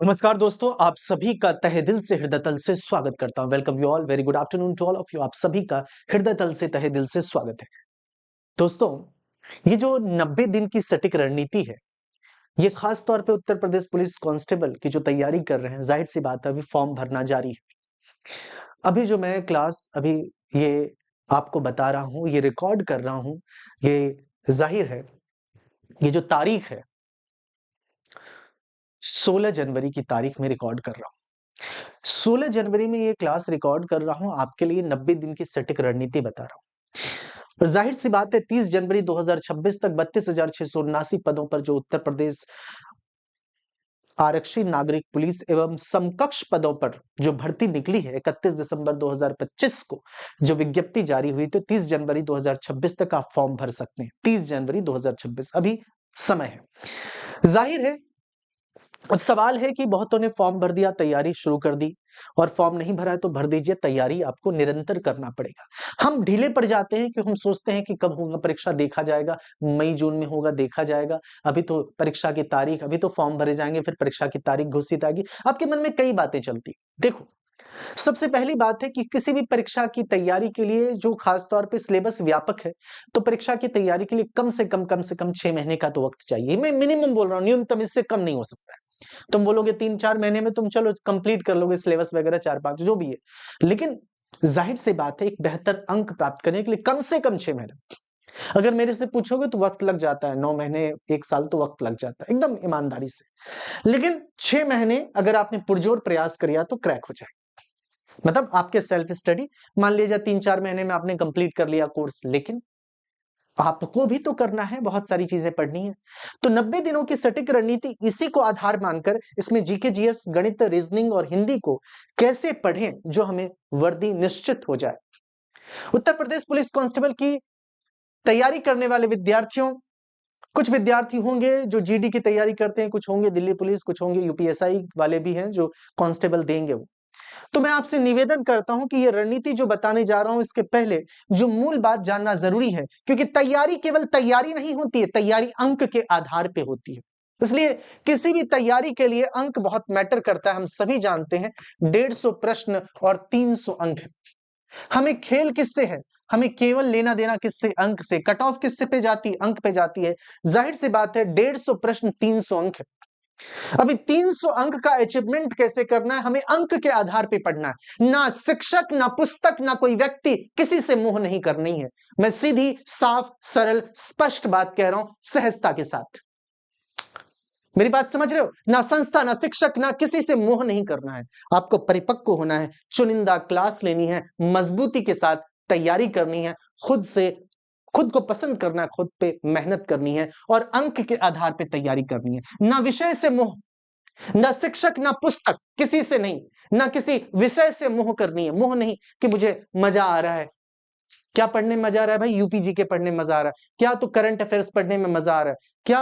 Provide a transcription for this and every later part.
नमस्कार दोस्तों, आप सभी का तहे दिल से हृदय तल से स्वागत करता हूं। Welcome you all, very good afternoon to all of you. आप सभी का हृदय तल से तहे दिल से स्वागत है। दोस्तों, ये जो 90 दिन की सटीक रणनीति है, ये खास तौर पे उत्तर प्रदेश पुलिस कांस्टेबल की जो तैयारी कर रहे हैं, जाहिर सी बात है अभी फॉर्म भरना जारी है। अभी जो मैं क्लास अभी ये आपको बता रहा हूं, ये रिकॉर्ड कर रहा हूं, ये जाहिर है ये जो तारीख है 16 जनवरी की तारीख में रिकॉर्ड कर रहा हूं। 16 जनवरी में ये क्लास रिकॉर्ड कर रहा हूं, आपके लिए 90 दिन की सटीक रणनीति बता रहा हूं। और जाहिर सी बात है 30 जनवरी 2026 तक 32,679 पदों पर जो उत्तर प्रदेश आरक्षी नागरिक पुलिस एवं समकक्ष पदों पर जो भर्ती निकली है 31 दिसंबर 2025 को जो विज्ञप्ति जारी हुई, तो 30 जनवरी 2026 तक आप फॉर्म भर सकते हैं। 30 जनवरी 2026 अभी समय है। जाहिर है अब सवाल है कि बहुतों ने फॉर्म भर दिया, तैयारी शुरू कर दी, और फॉर्म नहीं भरा है तो भर दीजिए। तैयारी आपको निरंतर करना पड़ेगा। हम ढीले पड़ जाते हैं कि हम सोचते हैं कि कब होगा परीक्षा, देखा जाएगा, मई जून में होगा, देखा जाएगा, अभी तो परीक्षा की तारीख, अभी तो फॉर्म भरे जाएंगे, फिर परीक्षा की तारीख घोषित आएगी। आपके मन में कई बातें चलती। देखो, सबसे पहली बात है कि किसी भी परीक्षा की तैयारी के लिए जो खास तौर पे सिलेबस व्यापक है, तो परीक्षा की तैयारी के लिए कम से कम 6 महीने का तो वक्त चाहिए। मैं मिनिमम बोल रहा हूं, न्यूनतम, इससे कम नहीं हो सकता है। तुम बोलोगे 3-4 महीने में तुम चलो कंप्लीट कर लोगे सिलेबस वगैरह, 4-5 जो भी है, लेकिन जाहिर सी बात है एक बेहतर अंक प्राप्त करने के लिए कम से कम 6 महीने। अगर मेरे से पूछोगे तो वक्त लग जाता है, 9 महीने, 1 साल तो वक्त लग जाता है, एकदम ईमानदारी से। लेकिन 6 महीने अगर आपने पुरजोर प्रयास किया तो क्रैक हो जाए। मतलब आपके सेल्फ स्टडी, मान लीजिए 3-4 महीने में आपने कंप्लीट कर लिया कोर्स, लेकिन आपको भी तो करना है, बहुत सारी चीजें पढ़नी है। तो 90 दिनों की सटीक रणनीति, इसी को आधार मानकर इसमें जीके, जीएस, गणित, रीजनिंग और हिंदी को कैसे पढ़ें जो हमें वर्दी निश्चित हो जाए। उत्तर प्रदेश पुलिस कांस्टेबल की तैयारी करने वाले विद्यार्थियों, कुछ विद्यार्थी होंगे जो जीडी की तैयारी करते हैं, कुछ होंगे दिल्ली पुलिस, कुछ होंगे यूपीएसआई वाले भी हैं जो कांस्टेबल देंगे वो। तो मैं आपसे निवेदन करता हूं कि ये रणनीति जो बताने जा रहा हूं, इसके पहले जो मूल बात जानना जरूरी है, क्योंकि तैयारी केवल तैयारी नहीं होती है, तैयारी अंक के आधार पे होती है। इसलिए किसी भी तैयारी के लिए अंक बहुत मैटर करता है। हम सभी जानते हैं 150 प्रश्न और 300 अंक। हमें खेल किससे है? हमें केवल लेना देना किससे? अंक से। कट ऑफ किससे पे जाती है? अंक पे जाती है। जाहिर सी बात है 150 प्रश्न 300 अंक है। अभी 300 अंक का अचीवमेंट कैसे करना है? हमें अंक के आधार पे पढ़ना है। ना शिक्षक, ना पुस्तक, ना कोई व्यक्ति, किसी से मोह नहीं करनी है। मैं सीधी, साफ, सरल, स्पष्ट बात कह रहा हूं, सहजता के साथ। मेरी बात समझ रहे हो? ना संस्था, ना शिक्षक, ना किसी से मोह नहीं करना है। आपको परिपक्व होना है, चुनिंदा क्लास लेनी है, मजबूती के साथ तैयारी करनी है, खुद से, खुद को पसंद करना है, खुद पे मेहनत करनी है, और अंक के आधार पे तैयारी करनी है। ना विषय से मोह, ना शिक्षक, ना पुस्तक, किसी से नहीं, ना किसी विषय से मोह करनी है। मोह नहीं कि मुझे मजा आ रहा है। क्या पढ़ने में मजा आ रहा है भाई? यूपीजी के पढ़ने में मजा आ रहा है क्या? तो करंट अफेयर्स पढ़ने में मजा आ रहा है क्या?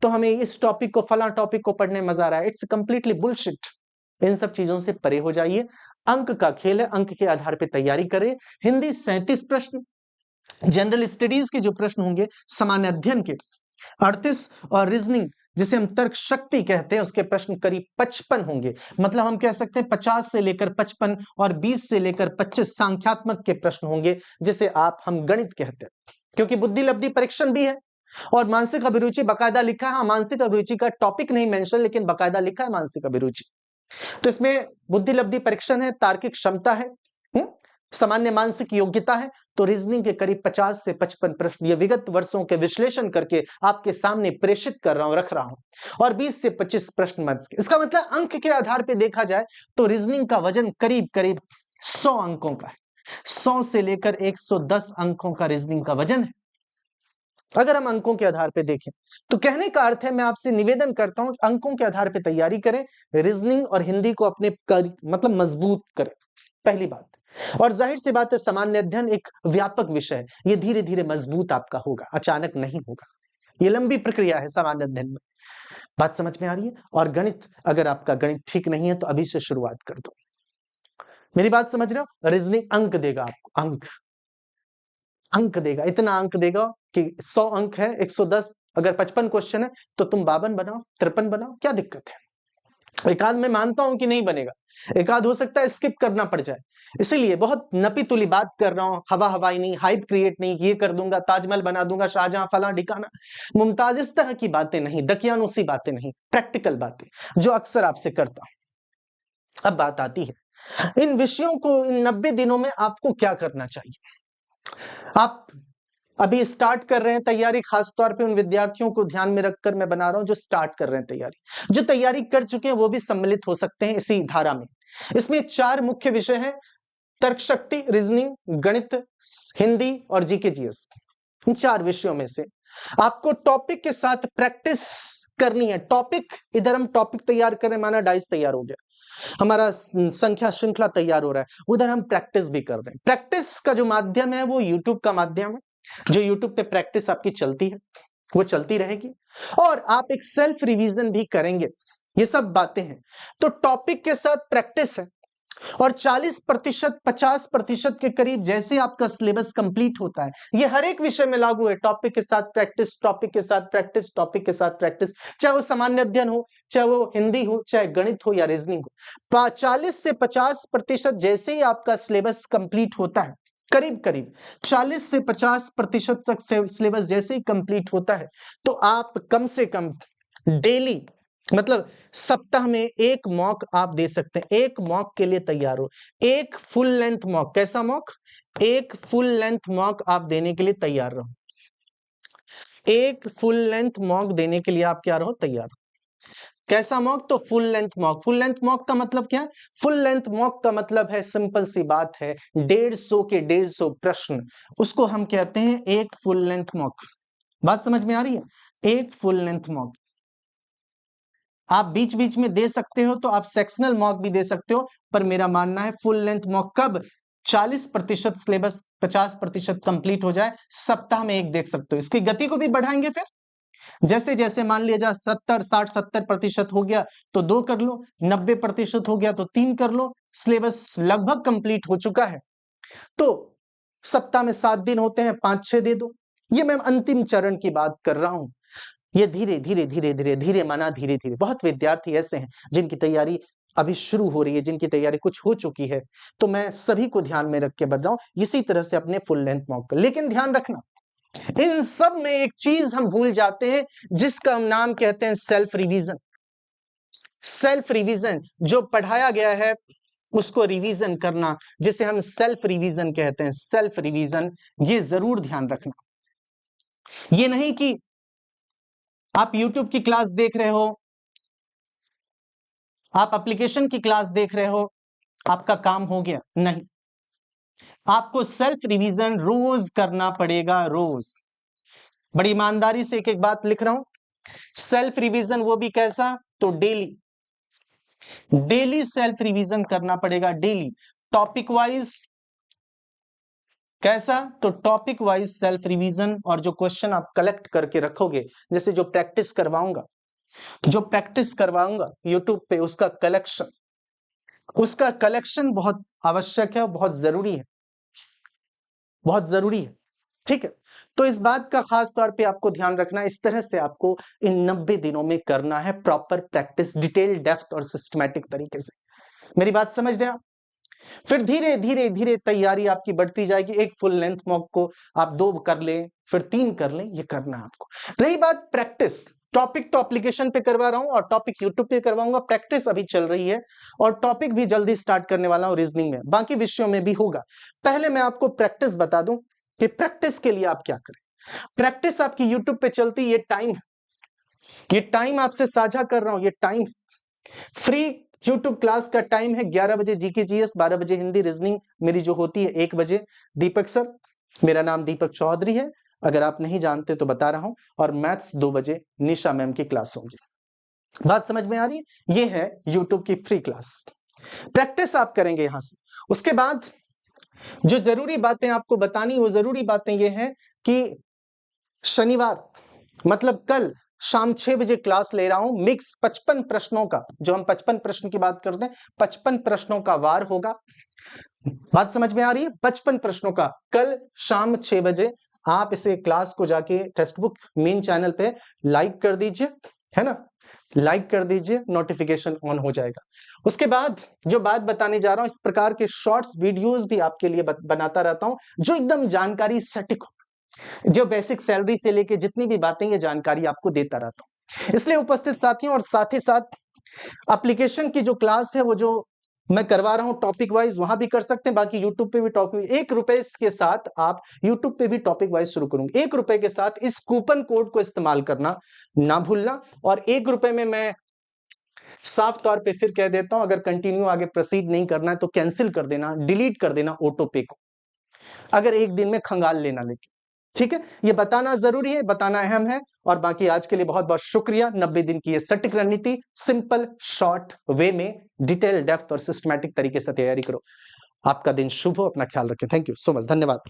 तो हमें इस टॉपिक को, फला टॉपिक को पढ़ने में मजा आ रहा है। It's completely bullshit. इन सब चीजों से परे हो जाइए। अंक का खेल है, अंक के आधार पर तैयारी करें। हिंदी 37 प्रश्न, जनरल स्टडीज के जो प्रश्न होंगे, सामान्य अध्ययन के 38, और रीजनिंग जिसे हम तर्क शक्ति कहते हैं, उसके प्रश्न करीब 55 होंगे। मतलब हम कह सकते हैं 50 से लेकर 55 और 20 से लेकर 25 सांख्यात्मक के प्रश्न होंगे, जिसे हम गणित कहते हैं। क्योंकि बुद्धि लब्धि परीक्षण भी है और मानसिक अभिरुचि बाकायदा लिखा है। हाँ, मानसिक अभिरुचि का टॉपिक नहीं मेंशन, लेकिन बाकायदा लिखा है मानसिक अभिरुचि। तो इसमें बुद्धि लब्धि परीक्षण है, तार्किक क्षमता है, सामान्य मानसिक योग्यता है। तो रीजनिंग के करीब 50 से 55 प्रश्न ये विगत वर्षों के विश्लेषण करके आपके सामने प्रेषित कर रहा हूं, रख रहा हूं। और 20 से 25 प्रश्न मध्य के। इसका मतलब अंक के आधार पर देखा जाए तो रीजनिंग का वजन करीब करीब 100 अंकों का है। 100 से लेकर 110 अंकों का रीजनिंग का वजन है, अगर हम अंकों के आधार पर देखें। तो कहने का अर्थ है, मैं आपसे निवेदन करता हूं कि अंकों के आधार पर तैयारी करें, रीजनिंग और हिंदी को अपने मतलब मजबूत करें, पहली बात। और जाहिर सी बात है सामान्य अध्ययन एक व्यापक विषय है, ये धीरे धीरे मजबूत आपका होगा, अचानक नहीं होगा। ये लंबी प्रक्रिया है सामान्य अध्ययन में। बात समझ में आ रही है? और गणित, अगर आपका गणित ठीक नहीं है तो अभी से शुरुआत कर दो। मेरी बात समझ रहे हो? रीजनिंग अंक देगा आपको, अंक अंक देगा, इतना अंक देगा कि 100 अंक है, 110, अगर 55 क्वेश्चन है तो तुम 52 बनाओ, 53 बनाओ, क्या दिक्कत है? एक आध मैं मानता हूं कि नहीं बनेगा, एक आध हो सकता है स्किप करना पड़ जाए, इसीलिए बहुत नपी तुली बात कर रहा हूं, हवा हवाई नहीं, हाइप क्रिएट नहीं, ये कर दूंगा, ताजमहल बना दूंगा, शाहजहां फला ढिकाना मुमताज, इस तरह की बातें नहीं, दकियानूसी बातें नहीं, प्रैक्टिकल बातें जो अक्सर आपसे करता हूं। अब बात आती है इन विषयों को इन 90 दिनों में आपको क्या करना चाहिए। आप अभी स्टार्ट कर रहे हैं तैयारी, खासतौर पे उन विद्यार्थियों को ध्यान में रखकर मैं बना रहा हूं जो स्टार्ट कर रहे हैं तैयारी, जो तैयारी कर चुके हैं वो भी सम्मिलित हो सकते हैं इसी धारा में। इसमें 4 मुख्य विषय हैं, तर्क शक्ति, रीजनिंग, गणित, हिंदी और जीके जीएस। इन 4 विषयों में से आपको टॉपिक के साथ प्रैक्टिस करनी है। टॉपिक, इधर हम टॉपिक तैयार कर रहे हैं, माना डाइस तैयार हो गया, हमारा संख्या श्रृंखला तैयार हो रहा है, उधर हम प्रैक्टिस भी कर रहे हैं। प्रैक्टिस का जो माध्यम है वो यूट्यूब का माध्यम है, जो यूट्यूब पे प्रैक्टिस आपकी चलती है वो चलती रहेगी, और आप एक सेल्फ रिवीजन भी करेंगे। ये सब बातें हैं, तो टॉपिक के साथ प्रैक्टिस है, और 40% 50% के करीब जैसे आपका सिलेबस कंप्लीट होता है, ये हर एक विषय में लागू है, टॉपिक के साथ प्रैक्टिस, टॉपिक के साथ प्रैक्टिस, टॉपिक के साथ प्रैक्टिस, चाहे वो सामान्य अध्ययन हो, चाहे वो हिंदी हो, चाहे गणित हो या रीजनिंग हो। 40 से 50% जैसे ही आपका सिलेबस कंप्लीट होता है, करीब करीब 40 से 50% तक सिलेबस जैसे ही कंप्लीट होता है, तो आप कम से कम डेली, मतलब सप्ताह में एक मॉक आप दे सकते हैं। एक मॉक के लिए तैयार हो, एक फुल लेंथ मॉक। कैसा मॉक? एक फुल लेंथ मॉक आप देने के लिए तैयार रहो। एक फुल लेंथ मॉक देने के लिए आप क्या रहो? तैयार। कैसा मॉक? तो full length mock. Full length mock का मतलब क्या है? फुल लेंथ मॉक का मतलब है, सिंपल सी बात है, 150 के 150 प्रश्न, उसको हम कहते हैं एक फुल लेंथ मॉक। बात समझ में आ रही है? एक फुल लेंथ मॉक आप बीच बीच में दे सकते हो, तो आप सेक्शनल मॉक भी दे सकते हो, पर मेरा मानना है फुल लेंथ मॉक कब? 40% सिलेबस 50% कंप्लीट हो जाए, सप्ताह में एक देख सकते हो। इसकी गति को भी बढ़ाएंगे फिर, जैसे जैसे मान लिया जाए 70 60 70% हो गया तो 2 कर लो, 90% हो गया तो 3 कर लो, सिलेबस लगभग कंप्लीट हो चुका है तो सप्ताह में 7 दिन होते हैं, 5-6 दे दो। ये मैं अंतिम चरण की बात कर रहा हूं। ये धीरे धीरे धीरे धीरे धीरे माना धीरे धीरे, बहुत विद्यार्थी ऐसे हैं जिनकी तैयारी अभी शुरू हो रही है, जिनकी तैयारी कुछ हो चुकी है, तो मैं सभी को ध्यान में रख के बढ़ रहा हूं, इसी तरह से अपने फुल लेंथ मॉक कर। लेकिन ध्यान रखना, इन सब में एक चीज हम भूल जाते हैं, जिसका हम नाम कहते हैं सेल्फ रिवीजन। सेल्फ रिवीजन, जो पढ़ाया गया है उसको रिवीजन करना, जिसे हम सेल्फ रिवीजन कहते हैं। सेल्फ रिवीजन, ये जरूर ध्यान रखना। ये नहीं कि आप YouTube की क्लास देख रहे हो, आप एप्लीकेशन की क्लास देख रहे हो, आपका काम हो गया, नहीं। आपको सेल्फ रिवीजन रोज करना पड़ेगा, रोज। बड़ी ईमानदारी से एक एक बात लिख रहा हूं, सेल्फ रिवीजन वो भी कैसा? तो डेली, डेली सेल्फ रिवीजन करना पड़ेगा, डेली, टॉपिक वाइज। कैसा? तो टॉपिक वाइज सेल्फ रिवीजन, और जो क्वेश्चन आप कलेक्ट करके रखोगे, जैसे जो प्रैक्टिस करवाऊंगा, यूट्यूब पे, उसका कलेक्शन बहुत आवश्यक है, बहुत जरूरी है, बहुत जरूरी है। ठीक है, तो इस बात का खास तौर पे आपको ध्यान रखना, इस तरह से आपको इन 90 दिनों में करना है प्रॉपर प्रैक्टिस, डिटेल, डेप्थ और सिस्टमैटिक तरीके से। मेरी बात समझ रहे हैं आप? फिर धीरे धीरे धीरे तैयारी आपकी बढ़ती जाएगी। एक फुल लेंथ मॉक को आप 2 कर लें, फिर 3 कर लें, ये करना है आपको। रही बात प्रैक्टिस, टॉपिक तो एप्लीकेशन पे करवा रहा हूं और टॉपिक यूट्यूब पे करवाऊंगा, प्रैक्टिस अभी चल रही है और टॉपिक भी जल्दी स्टार्ट करने वाला हूं रीजनिंग में, बाकी विषयों में भी होगा। पहले मैं आपको प्रैक्टिस बता दूं कि प्रैक्टिस के लिए आप क्या करें। प्रैक्टिस आपकी यूट्यूब पे चलती, ये टाइम आपसे साझा कर रहा हूं, ये टाइम फ्री यूट्यूब क्लास का टाइम है 11 बजे जीके जीएस, 12 बजे हिंदी रीजनिंग मेरी जो होती है, 1 बजे दीपक सर, मेरा नाम दीपक चौधरी है, अगर आप नहीं जानते तो बता रहा हूं, और मैथ्स 2 बजे निशा मैम की क्लास होगी। बात समझ में आ रही है? ये है यूट्यूब की फ्री क्लास। प्रैक्टिस आप करेंगे यहां से। उसके बाद जो जरूरी बातें आपको बतानी, वो जरूरी बातें ये हैं कि शनिवार, मतलब कल शाम 6 बजे क्लास ले रहा हूं, मिक्स 55 प्रश्नों का, जो हम 55 प्रश्न की बात करते हैं, 55 प्रश्नों का वार होगा। बात समझ में आ रही है? 55 प्रश्नों का, कल शाम 6 बजे आप इसे क्लास को जाके टेक्स्ट बुक मेन चैनल पे लाइक कर दीजिए, है ना, लाइक कर दीजिए, नोटिफिकेशन ऑन हो जाएगा। उसके बाद जो बात बताने जा रहा हूं, इस प्रकार के शॉर्ट्स वीडियोस भी आपके लिए बनाता रहता हूं, जो एकदम जानकारी सटीक हो, जो बेसिक सैलरी से लेके जितनी भी बातें, ये जानकारी आपको देता रहता हूं। इसलिए उपस्थित साथियों, और साथ ही साथ एप्लीकेशन की जो क्लास है, वो जो मैं करवा रहा हूं टॉपिक वाइज, वहां भी कर सकते हैं, बाकी यूट्यूब पे भी टॉपिक, 1 रुपए के साथ आप यूट्यूब पे भी टॉपिक वाइज शुरू करूंगा। 1 रुपए के साथ इस कूपन कोड को इस्तेमाल करना ना भूलना। और 1 रुपए में मैं साफ तौर पे फिर कह देता हूं, अगर कंटिन्यू आगे प्रोसीड नहीं करना है तो कैंसिल कर देना, डिलीट कर देना ऑटो पे को, अगर एक दिन में खंगाल लेना। लेकिन ठीक है, ये बताना जरूरी है, बताना अहम है। और बाकी आज के लिए बहुत बहुत शुक्रिया। 90 दिन की ये सटीक रणनीति, सिंपल शॉर्ट वे में डिटेल, डेप्थ और सिस्टमैटिक तरीके से तैयारी करो। आपका दिन शुभ हो, अपना ख्याल रखें। थैंक यू सो मच, धन्यवाद।